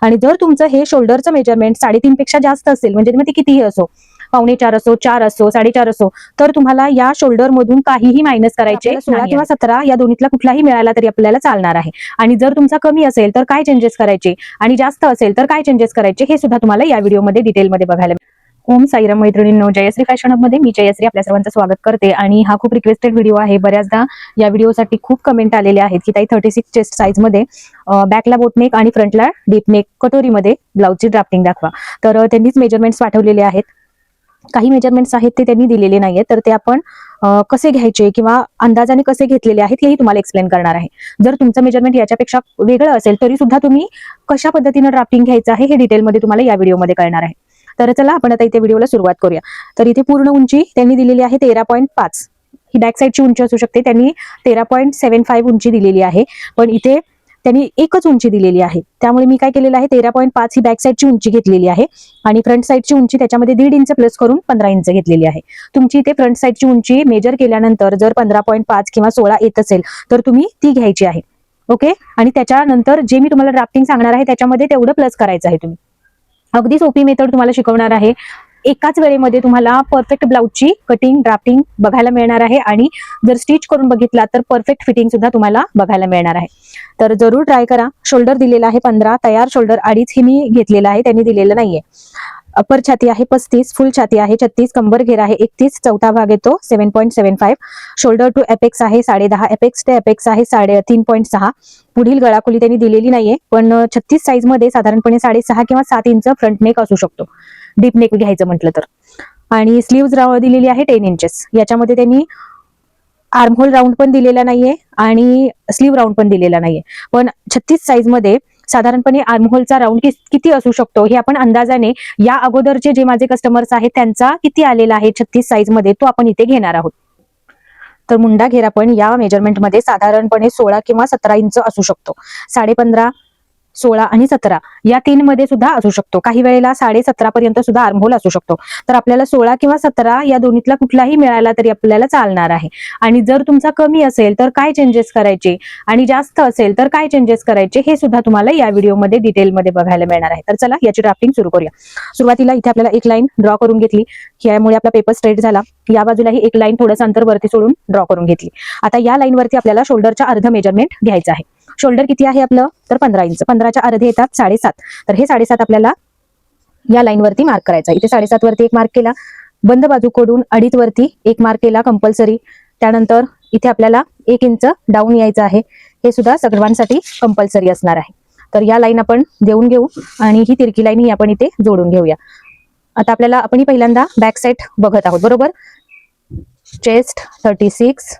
आणि जर तुमचं हे शोल्डरचं मेजरमेंट 3.5 पेक्षा जास्त असेल, म्हणजे मग ते कितीही असो, 4.25 असो, 4 असो, 4.5 असो, तर तुम्हाला या शोल्डर मधून काहीही मायनस करायचे 16 किंवा 17 या दोन्हीतला कुठलाही मिळाला तरी आपल्याला चालणार आहे. आणि जर तुमचा कमी असेल तर काय चेंजेस करायचे आणि जास्त असेल तर काय चेंजेस करायचे हे सुद्धा तुम्हाला या व्हिडिओमध्ये डिटेलमध्ये बघायला मिळेल. ओम साईराम मैत्रिणींनो, जयश्री फॅशन हबमध्ये मी जयश्री आपल्या सर्वांचं स्वागत करते. आणि हा खूप रिक्वेस्टेड व्हिडिओ आहे. बऱ्याचदा या व्हिडिओसाठी खूप कमेंट आलेले आहेत की ताई 36 चेस्ट साईज मध्ये बॅकला बोटनेक आणि फ्रंटला डीपनेक कटोरीमध्ये ब्लाउजची ड्राफ्टिंग दाखवा. तर त्यांनीच मेजरमेंट्स पाठवलेले आहेत. काही मेजरमेंट्स आहेत ते त्यांनी दिलेले नाहीये, तर ते आपण कसे घ्यायचे किंवा अंदाजाने कसे घेतलेले आहेत हेही तुम्हाला एक्सप्लेन करणार आहे. जर तुमचं मेजरमेंट याच्यापेक्षा वेगळं असेल तरी सुद्धा तुम्ही कशा पद्धतीने ड्राफ्टिंग घ्यायचं आहे हे डिटेलमध्ये तुम्हाला या व्हिडिओमध्ये कळणार आहे. तर चला आपण आता इथे व्हिडिओला सुरुवात करूया. तर इथे पूर्ण उंची त्यांनी दिलेली आहे 13.5. ही बॅक साईडची उंची असू शकते. त्यांनी 13.75 उंची दिलेली आहे, पण इथे त्यांनी एकच उंची दिलेली आहे. त्यामुळे मी काय केलेलं आहे, 13.5 ही बॅक साईडची उंची घेतलेली आहे आणि फ्रंट साईडची उंची त्याच्यामध्ये 1.5 इंच प्लस करून 15 इंच घेतलेली आहे. तुमची इथे फ्रंट साईडची उंची मेजर केल्यानंतर जर 15.5 किंवा 16 येत असेल तर तुम्ही ती घ्यायची आहे. ओके. आणि त्याच्यानंतर जे मी तुम्हाला ड्राफ्टिंग सांगणार आहे त्याच्यामध्ये तेवढं प्लस करायचं आहे तुम्ही. अगदी सोपी मेथड तुम्हाला शिकवणार आहे. एकाच वेळेमध्ये तुम्हाला परफेक्ट ब्लाउजची कटिंग ड्राफ्टिंग बघायला मिळणार आहे आणि जर स्टिच करून बघितला तर परफेक्ट फिटिंग सुद्धा तुम्हाला बघायला मिळणार आहे. तर जरूर ट्राय करा. शोल्डर दिलेला आहे 15, तयार शोल्डर 2.5 हे मी घेतलेला आहे, त्यांनी दिलेलं नाहीये. अपर छाती आहे 35, फुल छाती आहे 36, कंबर घेर आहे 31, चौथा भाग येतो 7.75, शोल्डर टू एपेक्स आहे 10.5, एपेक्स ते एपेक्स आहे 3.6. पुढील गळाखोली त्यांनी दिलेली नाहीये, पण 36 साईज मध्ये साधारणपणे 6.5 किंवा 7 इंच फ्रंट नेक असू शकतो, डीप नेक घ्यायचं म्हटलं तर. आणि स्लीव्ज दिलेली आहे 10 इंचेस. याच्यामध्ये त्यांनी आर्महोल राऊंड पण दिलेला नाहीये आणि स्लीव्ह राऊंड पण दिलेला नाहीये, पण 36 साईज मध्ये साधारणपणे आर्महोलचा राऊंड किती असू शकतो हे आपण अंदाजाने या अगोदरचे जे माझे कस्टमर्स आहेत त्यांचा किती आलेला आहे 36 साईज मध्ये तो आपण इथे घेणार आहोत. तर मुंडा घेर आपण या मेजरमेंट मध्ये साधारणपणे 16 किंवा 17 इंच असू शकतो. 15.5, 16 आणि 17 या 3 मध्ये सुद्धा असू शकतो. काही वेळेला 17.5 पर्यंत सुद्धा आर्महोल असू शकतो. तर आपल्याला 16 किंवा 17 या दोन्हीतला कुठलाही मिळाला तरी आपल्याला चालणार आहे. आणि जर तुमचा कमी असेल तर काय चेंजेस करायचे आणि जास्त असेल तर काय चेंजेस करायचे हे सुद्धा तुम्हाला या व्हिडिओमध्ये डिटेलमध्ये बघायला मिळणार आहे. तर चला याची ड्राफ्टिंग सुरू करूया. सुरुवातीला इथे आपल्याला एक लाईन ड्रॉ करून घेतली, यामुळे आपला पेपर स्ट्रेट झाला. या बाजूलाही एक लाईन थोडंसं अंतर वरती सोडून ड्रॉ करून घेतली. आता या लाईन वरती आपल्याला शोल्डरच्या अर्ध मेजरमेंट घ्यायचं आहे. शोल्डर किती आहे आपलं, तर 15 इंच. 15च्या अर्धे येतात 7.5. तर हे 7.5 आपल्याला या लाईन वरती मार्क करायचा. इथे 7.5 वरती एक मार्क केला, बंद बाजूकडून 2.5 वरती एक मार्क केला कंपल्सरी. त्यानंतर इथे आपल्याला 1 इंच डाऊन यायचं आहे, हे सुद्धा सर्वांसाठी कंपल्सरी असणार आहे. तर या लाईन आपण देऊन घेऊ आणि ही तिरकी लाईन ही आपण इथे जोडून घेऊया. आता आपल्याला आपण पहिल्यांदा बॅक साईड बघत आहोत, बरोबर. चेस्ट 36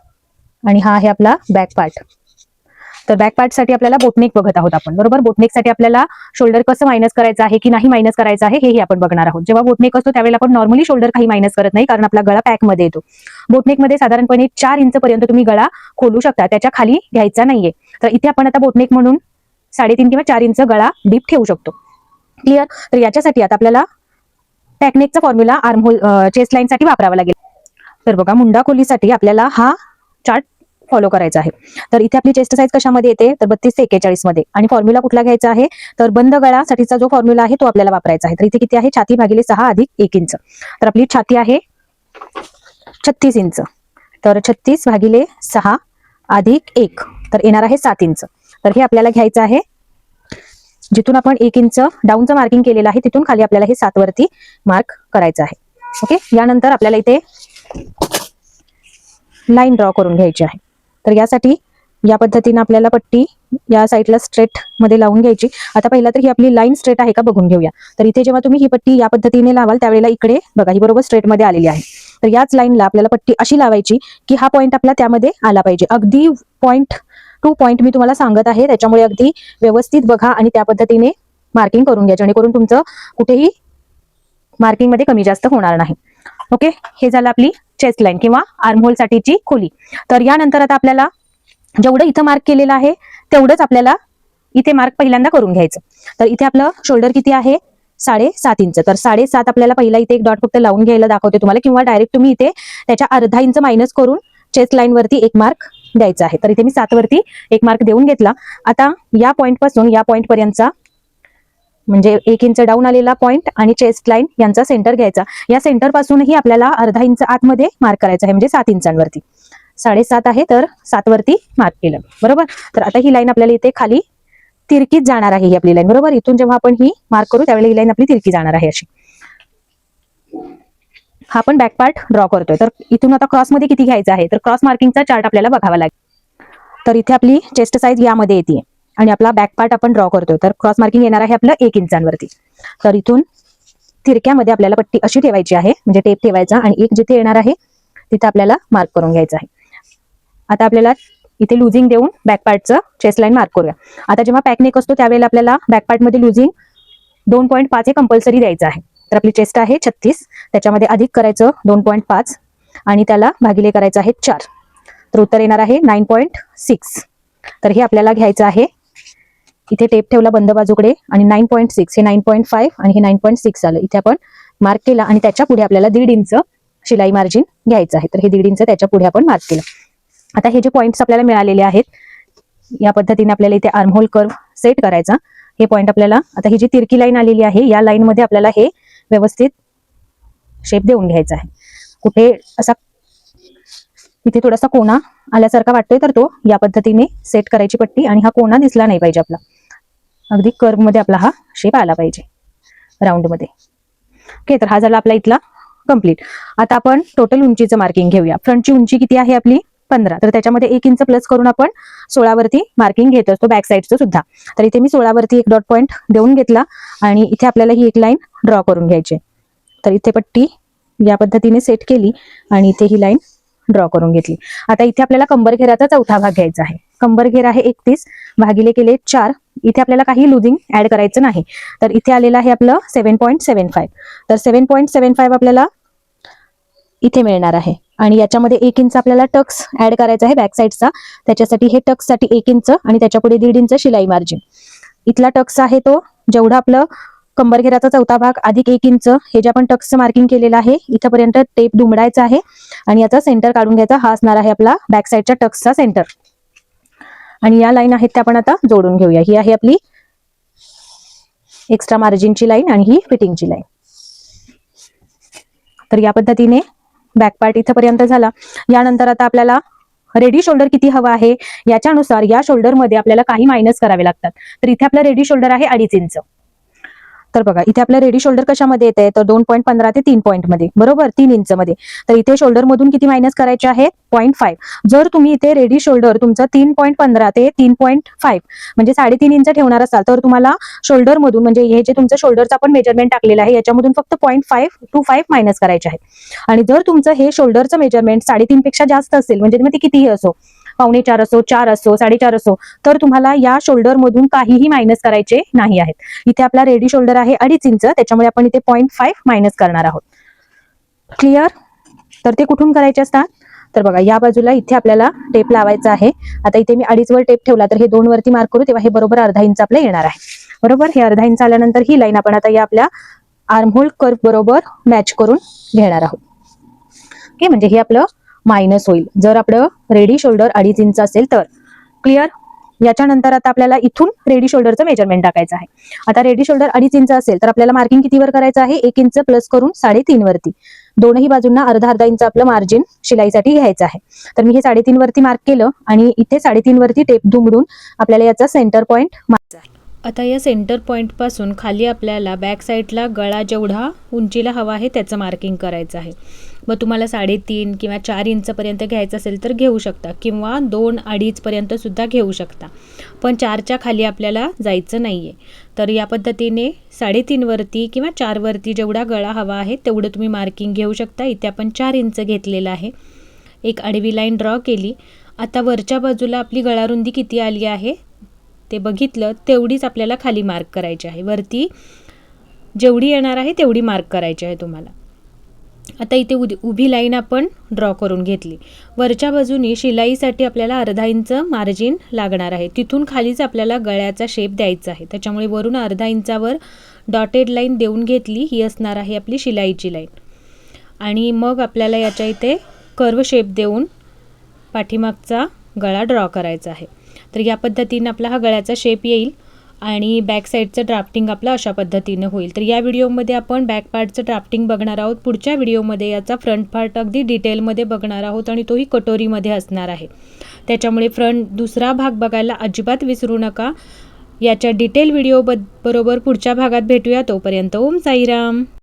आणि हा आहे आपला बॅक पार्ट. तर बॅक पार्ट साठी आपल्याला बोटनेक बघत आहोत आपण, बरोबर. बोटनेक साठी आपल्याला शोल्डर कसं मायनस करायचं आहे की नाही मायनस करायचं आहे हेही आपण बघणार आहोत. जेव्हा बोटनेक असतो त्यावेळेला आपण नॉर्मली शोल्डर काही मायनस करत नाही, कारण आपला गळा पॅक मध्ये येतो. बोटनेक मध्ये साधारणपणे 4 इंच पर्यंत तुम्ही गळा खोलू शकता, त्याच्या खाली घ्यायचा नाहीये. तर इथे आपण आता बोटनेक म्हणून 3.5 किंवा 4 इंच गळा डीप ठेवू शकतो. क्लिअर. तर याच्यासाठी आता आपल्याला पॅकनेकचा फॉर्म्युला आर्महोल चेस्ट लाईन साठी वापरावा लागेल. तर बघा, मुंडा खोलीसाठी आपल्याला हा चार्ट फॉलो करायचा आहे. तर इथे आपली चेस्ट साईज कशामध्ये येते, तर 32 ते 41 मध्ये. आणि फॉर्म्युला कुठला घ्यायचा आहे, तर बंद गळासाठीचा जो फॉर्म्युला आहे तो आपल्याला वापरायचा आहे. तर इथे किती आहे, छाती भागिले 6 अधिक 1 इंच. तर आपली छाती आहे 36 इंच. तर 36 भागिले 6 अधिक 1 तर येणार आहे 7 इंच. तर हे आपल्याला घ्यायचं आहे. जिथून आपण 1 इंच डाऊनचं मार्किंग केलेलं आहे तिथून खाली आपल्याला हे 7 वरती मार्क करायचं आहे. ओके. यानंतर आपल्याला इथे लाईन ड्रॉ करून घ्यायची आहे. तर यासाठी या पद्धतीने आपल्याला पट्टी या साईडला स्ट्रेट मध्ये लावून घ्यायची. आता पहिला तर ही आपली लाईन स्ट्रेट आहे का बघून घेऊया. तर इथे जेव्हा तुम्ही ही पट्टी या पद्धतीने लावाल त्यावेळेला इकडे बघा ही बरोबर स्ट्रेट मध्ये आलेली आहे. तर याच लाईनला आपल्याला पट्टी अशी लावायची की हा पॉईंट आपला त्यामध्ये आला पाहिजे. अगदी पॉईंट टू पॉईंट मी तुम्हाला सांगत आहे, त्याच्यामुळे अगदी व्यवस्थित बघा आणि त्या पद्धतीने मार्किंग करून घ्या, जेणेकरून तुमचं कुठेही मार्किंग मध्ये कमी जास्त होणार नाही. ओके. हे झालं आपली चेस्ट लाईन किंवा आर्महोल साठीची खोली. तर यानंतर आता आपल्याला जेवढं इथं मार्क केलेलं आहे तेवढंच आपल्याला इथे मार्क पहिल्यांदा करून घ्यायचं. तर इथे आपलं शोल्डर किती आहे, 7.5 इंच. तर 7.5 आपल्याला पहिला इथे एक डॉट फक्त लावून घ्यायला दाखवते तुम्हाला, किंवा डायरेक्ट तुम्ही इथे त्याच्या अर्धा इंच मायनस करून चेस्ट लाईन वरती एक मार्क द्यायचा आहे. तर इथे मी 7 वरती एक मार्क देऊन घेतला. आता या पॉईंट पासून या पॉईंट पर्यंतचा म्हणजे 1 इंच डाऊन आलेला पॉईंट आणि चेस्ट लाईन यांचा सेंटर घ्यायचा. या सेंटर पासूनही आपल्याला अर्धा इंच आतमध्ये मार्क करायचं आहे, म्हणजे 7 इंचांवरती. 7.5 आहे तर 7 वरती मार्क केलं, बरोबर. तर आता ही लाईन आपल्याला इथे खाली तिरकीच जाणार आहे, ही आपली लाईन, बरोबर. इथून जेव्हा आपण ही मार्क करू त्यावेळेला ही लाईन आपली तिरकी जाणार आहे अशी. हा आपण बॅक पार्ट ड्रॉ करतोय. तर इथून आता क्रॉस मध्ये किती घ्यायचं आहे, तर क्रॉस मार्किंगचा चार्ट आपल्याला बघावा लागेल. तर इथे आपली चेस्ट साईज यामध्ये येते आणि आपला बॅक पार्ट आपण ड्रॉ करतोय. तर क्रॉस मार्किंग येणार आहे आपलं 1 इंचांवरती. तर इथून तिरक्यामध्ये आपल्याला पट्टी अशी ठेवायची आहे, म्हणजे टेप ठेवायचा आणि एक जिथे येणार आहे तिथे आपल्याला मार्क करून घ्यायचं आहे. आता आपल्याला इथे लुजिंग देऊन बॅक पार्टचं चेस्ट लाईन मार्क करूया. आता जेव्हा पॅक नेक असतो त्यावेळेला आपल्याला बॅक पार्टमध्ये लुजिंग 2.5 हे कंपल्सरी द्यायचं आहे. तर आपली चेस्ट आहे 36, त्याच्यामध्ये अधिक करायचं 2.5 आणि त्याला भागिले करायचं आहे 4. तर उत्तर येणार आहे 9.6. तर हे आपल्याला घ्यायचं आहे. इथे टेप ठेवला बंद बाजूकडे आणि 9.6 हे 9.5 आणि हे 9.6 आलं. इथे आपण मार्क केला आणि त्याच्या पुढे आपल्याला 1.5 इंच शिलाई मार्जिन घ्यायचं आहे. तर हे 1.5 इंच त्याच्या पुढे आपण मार्क केलं. आता हे जे पॉईंट्स आपल्याला मिळालेले आहेत या पद्धतीने आपल्याला इथे आर्महोल कर्व सेट करायचा. हे पॉईंट आपल्याला आता ही जी तिरकी लाईन आलेली आहे या लाईन मध्ये आपल्याला हे व्यवस्थित शेप देऊन घ्यायचा आहे. कुठे असा इथे थोडासा कोना आल्यासारखा वाटतोय तर तो या पद्धतीने सेट करायची पट्टी आणि हा कोना दिसला नाही पाहिजे आपला. अगदी कर्व मध्ये आपला हा शेप आला पाहिजे राऊंड मध्ये. ओके, तर हा झाला आपला इथला कंप्लीट. आता आपण टोटल उंचीचं मार्किंग घेऊया. फ्रंटची उंची किती आहे आपली 15, तर त्याच्यामध्ये 1 इंच प्लस करून आपण 16 वरती मार्किंग घेत असतो बॅक साईडचं सुद्धा. तर इथे मी 16 वरती एक डॉट पॉईंट देऊन घेतला आणि इथे आपल्याला ही एक लाईन ड्रॉ करून घ्यायची. तर इथे पट्टी या पद्धतीने सेट केली आणि इथे ही लाईन ड्रॉ करून घेतली. आता इथे आपल्याला कंबर घेराचा चौथा भाग घ्यायचा आहे. कंबर घेर आहे 31 भागिले केले 4. इथे आपल्याला काही लुजिंग ऍड करायचं नाही. तर इथे आलेलं आहे आपलं 7.75. तर 7.75 आपल्याला इथे मिळणार आहे आणि याच्यामध्ये 1 इंच आपल्याला टक्स ऍड करायचा आहे बॅक साईडचा. त्याच्यासाठी हे टक्स साठी 1 इंच आणि त्याच्या पुढे 1.5 इंच शिलाई मार्जिन. इथला टक्स आहे तो जेवढा आपलं कंबर घेराचा चौथा भाग अधिक 1 इंच हे जे आपण टक्सचं मार्किंग केलेलं आहे इथपर्यंत टेप दुमडायचा आहे आणि याचा सेंटर काढून घ्यायचा. हा असणार आहे आपला बॅक साईडच्या टक्सचा सेंटर. आणि या लाईन आहेत त्या आपण आता जोडून घेऊया. ही आहे आपली एक्स्ट्रा मार्जिनची लाईन आणि ही फिटिंगची लाईन. तर या पद्धतीने बॅक पार्ट इथपर्यंत झाला. यानंतर आता आपल्याला रेडी शोल्डर किती हवा आहे याच्यानुसार या शोल्डर मध्ये आपल्याला काही मायनस करावे लागतात. तर इथे आपला रेडी शोल्डर आहे 2.5 इंच. तर बघा इथे आपलं रेडी शोल्डर कशामध्ये येत आहे तर 2.15 ते 3 पॉईंट मध्ये, बरोबर, 3 इंच मध्ये. तर इथे शोल्डर मधून किती मायनस करायचे आहे 0.5. जर तुम्ही इथे रेडी शोल्डर तुमचं 3.15 ते 3.5 म्हणजे 3.5 इंच ठेवणार असाल तर तुम्हाला शोल्डर मधून म्हणजे हे जे तुमचं शोल्डरचं आपण मेजरमेंट टाकलेलं आहे याच्यामधून फक्त 0.5 to 5 मायनस करायचे आहे. आणि जर तुमचं हे शोल्डरचं मेजरमेंट 3.5 पेक्षा जास्त असेल म्हणजे मग ते कितीही असो 4.25 असो 4 असो 4.5 असो तर तुम्हाला या शोल्डर मधून काहीही मायनस करायचे नाही आहेत. इथे आपला रेडी शोल्डर आहे 2.5 इंच, त्याच्यामुळे आपण इथे 0.5 मायनस करणार आहोत. क्लिअर? तर ते कुठून करायचे असतात तर बघा या बाजूला इथे आपल्याला टेप लावायचा आहे. आता इथे मी 2.5 वर टेप ठेवला तर हे 2 वरती मार्क करू तेव्हा हे बरोबर अर्धा इंच आपलं येणार आहे. बरोबर, हे अर्धा इंच आल्यानंतर ही लाईन आपण आता या आपल्या आर्महोल कर्व बरोबर मॅच करून घेणार आहोत. ओके, म्हणजे हे आपलं मायनस होईल जर आपलं रेडी शोल्डर 2.5 इंच असेल तर. क्लिअर? याच्यानंतर आता आपल्याला इथून रेडी शोल्डरचं मेजरमेंट टाकायचं आहे. आता रेडी शोल्डर 2.5 इंच असेल तर आपल्याला मार्किंग कितीवर करायचं आहे 1 इंच प्लस करून 3.5 वरती. दोनही बाजूंना अर्धा इंच आपलं मार्जिन शिलाईसाठी घ्यायचं आहे. तर मी हे 3.5 वरती मार्क केलं आणि इथे 3.5 वरती टेप दुमडून आपल्याला याचा सेंटर पॉईंट मारायचा आहे. आता या सेंटर पॉईंटपासून खाली आपल्याला बॅक साईडला गळा जेवढा उंचीला हवा आहे त्याचं मार्किंग करायचं आहे. मग तुम्हाला 3.5 किंवा 4 इंचपर्यंत घ्यायचं असेल तर घेऊ शकता किंवा 2-2.5पर्यंत सुद्धा घेऊ शकता. पण 4च्या खाली आपल्याला जायचं नाही आहे. तर या पद्धतीने 3.5 वरती किंवा 4 वरती जेवढा गळा हवा आहे तेवढं तुम्ही मार्किंग घेऊ शकता. इथे आपण 4 इंच घेतलेलं आहे. एक आडवी लाईन ड्रॉ केली. आता वरच्या बाजूला आपली गळारुंदी किती आली आहे ते बघितलं तेवढीच आपल्याला खाली मार्क करायची आहे. वरती जेवढी येणार आहे तेवढी मार्क करायची आहे तुम्हाला. आता इथे उभी लाईन आपण ड्रॉ करून घेतली. वरच्या बाजूनी शिलाईसाठी आपल्याला अर्धा इंच मार्जिन लागणार आहे. तिथून खालीच आपल्याला गळ्याचा शेप द्यायचा आहे. त्याच्यामुळे वरून अर्धा इंचावर डॉटेड लाईन देऊन घेतली. ही असणार आहे आपली शिलाईची लाईन. आणि मग आपल्याला याच्या इथे कर्व शेप देऊन पाठीमागचा गळा ड्रॉ करायचा आहे. तर या पद्धतीने आपला हा गळ्याचा शेप येईल. आणि बॅक साईडचं ड्राफ्टिंग आपलं अशा पद्धतीने होईल. तर या व्हिडिओमध्ये आपण बॅक पार्टचं ड्राफ्टिंग बघणार आहोत. पुढच्या व्हिडिओमध्ये याचा फ्रंट पार्ट अगदी डिटेलमध्ये बघणार आहोत आणि तोही कटोरीमध्ये असणार आहे. त्याच्यामुळे दुसरा भाग बघायला अजिबात विसरू नका. याच्या डिटेल व्हिडिओ बरोबर पुढच्या भागात भेटूया. तोपर्यंत ओम साईराम.